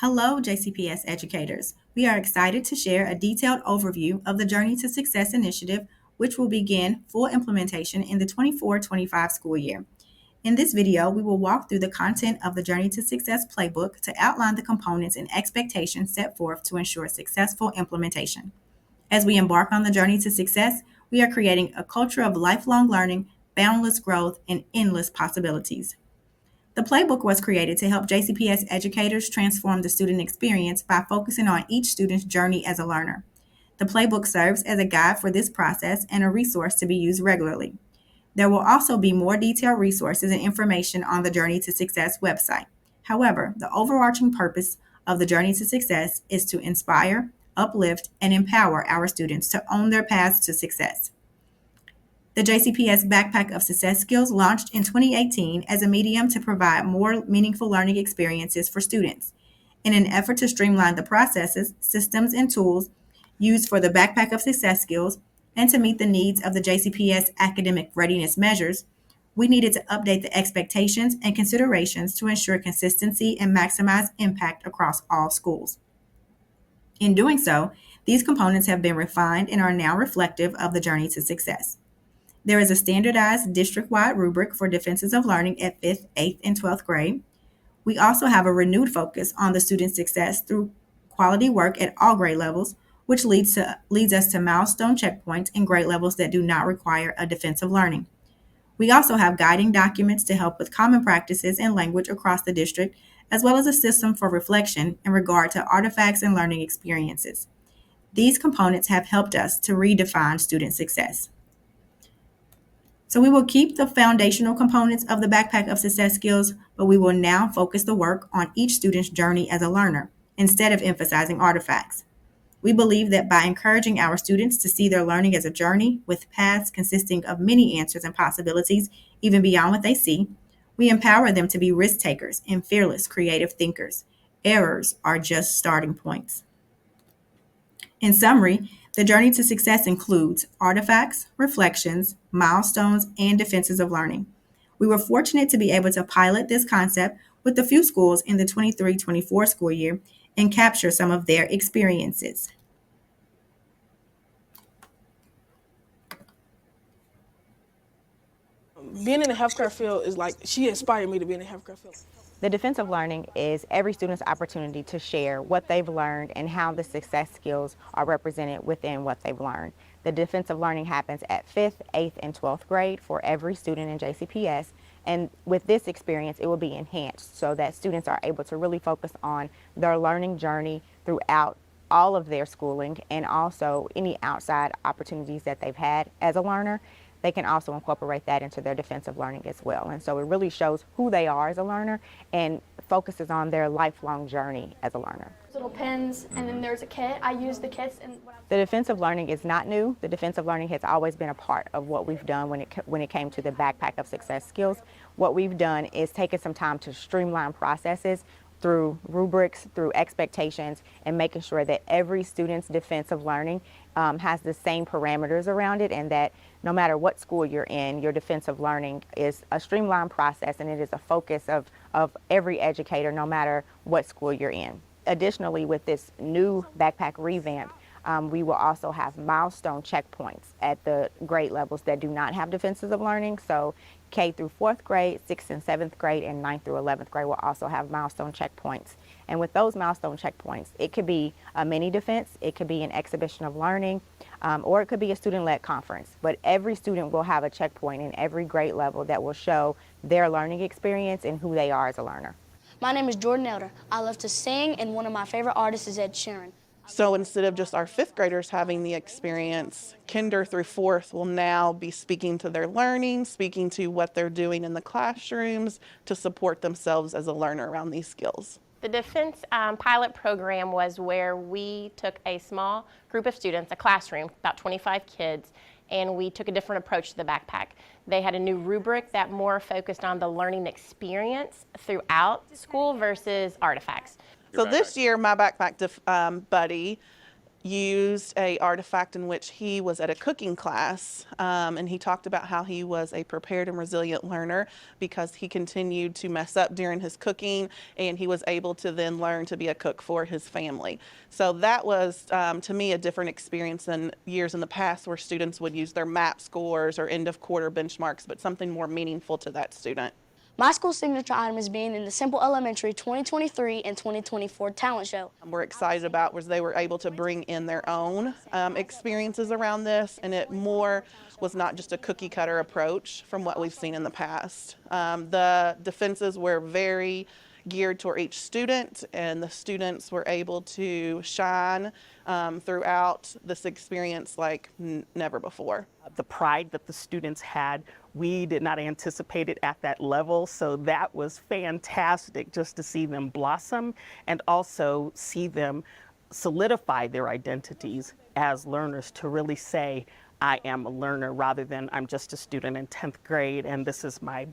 Hello, JCPS educators. We are excited to share a detailed overview of the Journey to Success initiative, which will begin full implementation in the 24-25 school year. In this video, we will walk through the content of the Journey to Success Playbook to outline the components and expectations set forth to ensure successful implementation. As we embark on the journey to success, we are creating a culture of lifelong learning, boundless growth, and endless possibilities. The playbook was created to help JCPS educators transform the student experience by focusing on each student's journey as a learner. The playbook serves as a guide for this process and a resource to be used regularly. There will also be more detailed resources and information on the Journey to Success website. However, the overarching purpose of the Journey to Success is to inspire, uplift, and empower our students to own their paths to success. The JCPS Backpack of Success Skills launched in 2018 as a medium to provide more meaningful learning experiences for students. In an effort to streamline the processes, systems, and tools used for the Backpack of Success Skills and to meet the needs of the JCPS academic readiness measures, we needed to update the expectations and considerations to ensure consistency and maximize impact across all schools. In doing so, these components have been refined and are now reflective of the journey to success. There is a standardized district-wide rubric for defenses of learning at 5th, 8th, and 12th grade. We also have a renewed focus on the student success through quality work at all grade levels, which leads us to milestone checkpoints in grade levels that do not require a defense of learning. We also have guiding documents to help with common practices and language across the district, as well as a system for reflection in regard to artifacts and learning experiences. These components have helped us to redefine student success. So we will keep the foundational components of the Backpack of Success Skills, but we will now focus the work on each student's journey as a learner, instead of emphasizing artifacts. We believe that by encouraging our students to see their learning as a journey with paths consisting of many answers and possibilities, even beyond what they see, we empower them to be risk takers and fearless creative thinkers. Errors are just starting points. In summary, the journey to success includes artifacts, reflections, milestones, and defenses of learning. We were fortunate to be able to pilot this concept with a few schools in the 23-24 school year and capture some of their experiences. Being in the healthcare field is like, she inspired me to be in the healthcare field. The defense of learning is every student's opportunity to share what they've learned and how the success skills are represented within what they've learned. The defense of learning happens at 5th, 8th, and 12th grade for every student in JCPS. And with this experience, it will be enhanced so that students are able to really focus on their learning journey throughout all of their schooling and also any outside opportunities that they've had as a learner. They can also incorporate that into their defensive learning as well. And so it really shows who they are as a learner and focuses on their lifelong journey as a learner. Little pens, and then there's a kit. I use the kits. The defensive learning is not new. The defensive learning has always been a part of what we've done when it came to the Backpack of Success Skills. What we've done is taken some time to streamline processes through rubrics, through expectations, and making sure that every student's defense of learning has the same parameters around it, and that no matter what school you're in, your defense of learning is a streamlined process, and it is a focus of every educator, no matter what school you're in. Additionally, with this new backpack revamp, we will also have milestone checkpoints at the grade levels that do not have defenses of learning. So K through 4th grade, 6th and 7th grade, and 9th through 11th grade will also have milestone checkpoints. And with those milestone checkpoints, it could be a mini defense, it could be an exhibition of learning, or it could be a student-led conference. But every student will have a checkpoint in every grade level that will show their learning experience and who they are as a learner. My name is Jordan Elder. I love to sing, and one of my favorite artists is Ed Sheeran. So instead of just our 5th graders having the experience, kinder through 4th will now be speaking to their learning, speaking to what they're doing in the classrooms to support themselves as a learner around these skills. The Defense pilot program was where we took a small group of students, a classroom, about 25 kids, and we took a different approach to the backpack. They had a new rubric that more focused on the learning experience throughout school versus artifacts. So this year, my backpack buddy used a artifact in which he was at a cooking class, and he talked about how he was a prepared and resilient learner because he continued to mess up during his cooking, and he was able to then learn to be a cook for his family. So that was, to me, a different experience than years in the past where students would use their MAP scores or end of quarter benchmarks, but something more meaningful to that student. My school's signature item is being in the Simple Elementary 2023 and 2024 talent show. We're excited about was they were able to bring in their own experiences around this, and it more was not just a cookie cutter approach from what we've seen in the past. The defenses were very geared toward each student, and the students were able to shine throughout this experience like never before. The pride that the students had, we did not anticipate it at that level, so that was fantastic just to see them blossom and also see them solidify their identities as learners, to really say, I am a learner rather than I'm just a student in 10th grade and this is my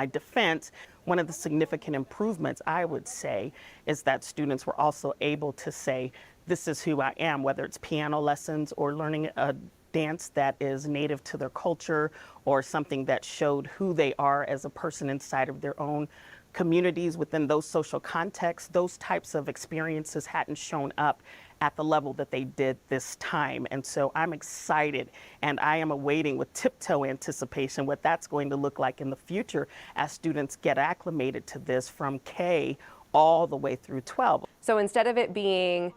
defense. One of the significant improvements, I would say, is that students were also able to say, this is who I am, whether it's piano lessons or learning a dance that is native to their culture or something that showed who they are as a person inside of their own communities within those social contexts. Those types of experiences hadn't shown up at the level that they did this time. And so I'm excited, and I am awaiting with tiptoe anticipation what that's going to look like in the future as students get acclimated to this from K all the way through 12. So instead of it being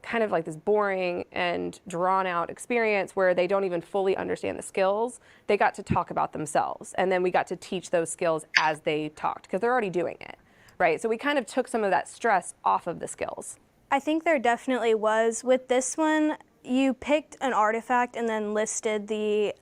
kind of like this boring and drawn out experience where they don't even fully understand the skills, they got to talk about themselves. And then we got to teach those skills as they talked, because they're already doing it, right? So we kind of took some of that stress off of the skills. I think there definitely was. With this one, you picked an artifact and then listed the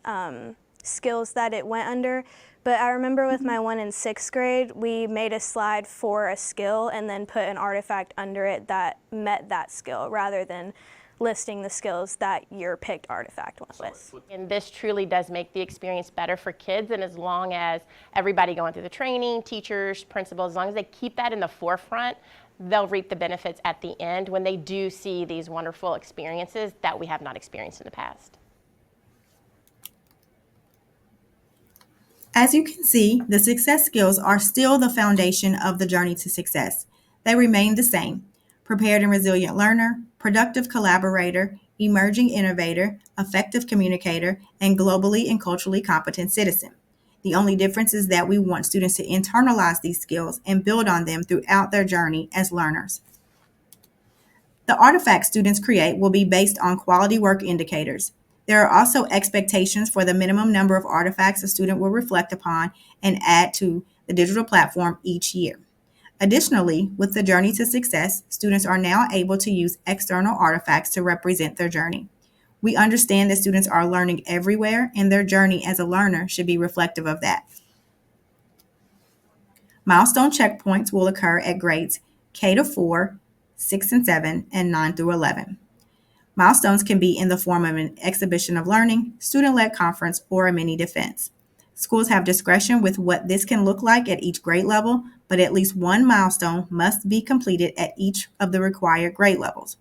skills that it went under. But I remember with my one in 6th grade, we made a slide for a skill and then put an artifact under it that met that skill, rather than listing the skills that your picked artifact went with. And this truly does make the experience better for kids, and as long as everybody going through the training, teachers, principals, as long as they keep that in the forefront, they'll reap the benefits at the end when they do see these wonderful experiences that we have not experienced in the past. As you can see, the success skills are still the foundation of the journey to success. They remain the same: prepared and resilient learner, productive collaborator, emerging innovator, effective communicator, and globally and culturally competent citizen. The only difference is that we want students to internalize these skills and build on them throughout their journey as learners. The artifacts students create will be based on quality work indicators. There are also expectations for the minimum number of artifacts a student will reflect upon and add to the digital platform each year. Additionally, with the journey to success, students are now able to use external artifacts to represent their journey. We understand that students are learning everywhere, and their journey as a learner should be reflective of that. Milestone checkpoints will occur at grades K to 4, 6 and 7, and 9 through 11. Milestones can be in the form of an exhibition of learning, student-led conference, or a mini defense. Schools have discretion with what this can look like at each grade level, but at least one milestone must be completed at each of the required grade levels.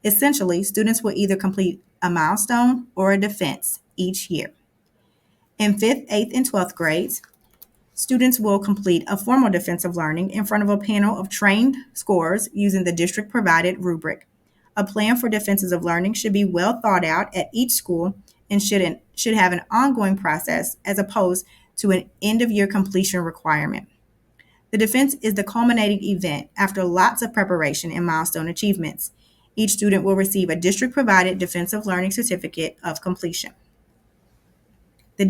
Essentially, students will either complete a milestone or a defense each year. In 5th, 8th, and 12th grades, students will complete a formal defense of learning in front of a panel of trained scorers using the district-provided rubric. A plan for defenses of learning should be well thought out at each school and should have an ongoing process as opposed to an end-of-year completion requirement. The defense is the culminating event after lots of preparation and milestone achievements. Each student will receive a district-provided defense of learning certificate of completion. The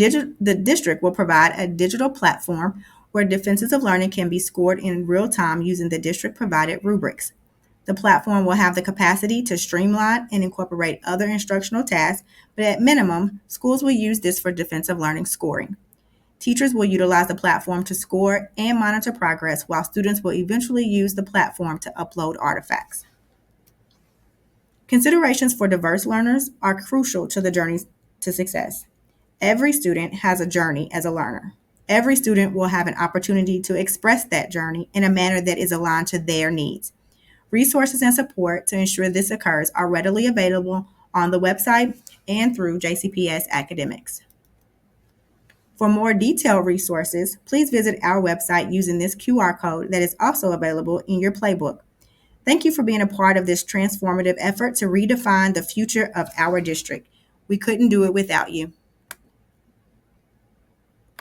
district will provide a digital platform where defenses of learning can be scored in real time using the district-provided rubrics. The platform will have the capacity to streamline and incorporate other instructional tasks, but at minimum, schools will use this for defensive learning scoring. Teachers will utilize the platform to score and monitor progress, while students will eventually use the platform to upload artifacts. Considerations for diverse learners are crucial to the journey to success. Every student has a journey as a learner. Every student will have an opportunity to express that journey in a manner that is aligned to their needs. Resources and support to ensure this occurs are readily available on the website and through JCPS Academics. For more detailed resources, please visit our website using this QR code that is also available in your Playbook. Thank you for being a part of this transformative effort to redefine the future of our district. We couldn't do it without you.